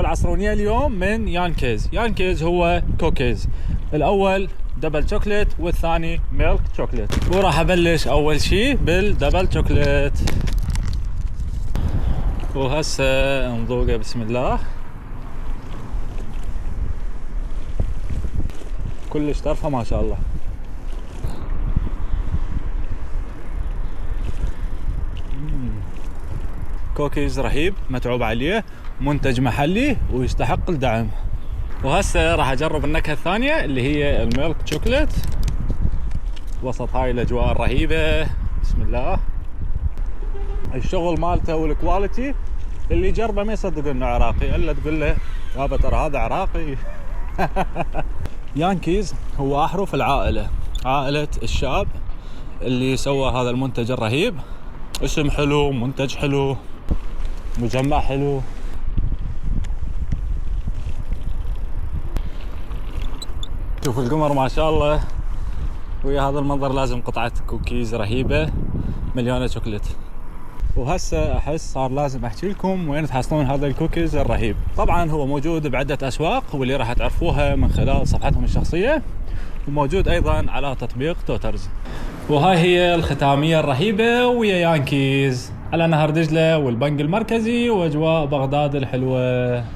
العصرونية اليوم من يانكيز. يانكيز هو كوكيز، الأول دبل شوكليت والثاني ميلك شوكليت، وراح أبلش أول شي بالدبل شوكليت، وهسه نذوقه بسم الله. كلش طرفة ما شاء الله. كوكيز رهيب، متعوب عليه، منتج محلي ويستحق الدعم. وهسه راح اجرب النكهة الثانية اللي هي الميلك شوكليت وسط هاي الاجواء الرهيبة. بسم الله. الشغل مالته والكواليتي اللي جربه ما يصدق انه عراقي، الا تقول له يابا ترى هذا عراقي. يانكيز هو احرف العائلة، عائلة الشاب اللي سوى هذا المنتج الرهيب. اسم حلو، منتج حلو، مجمع حلو. شوف القمر ما شاء الله، ويا هذا المنظر لازم قطعة كوكيز رهيبة مليانة شوكليت. وهسه احس صار لازم احكي لكم وين تحصلون هذا الكوكيز الرهيب. طبعا هو موجود بعدة اسواق واللي راح تعرفوها من خلال صفحتهم الشخصية، وموجود ايضا على تطبيق توترز. وهاي هي الختامية الرهيبة ويا يانكيز على نهر دجلة والبنك المركزي واجواء بغداد الحلوة.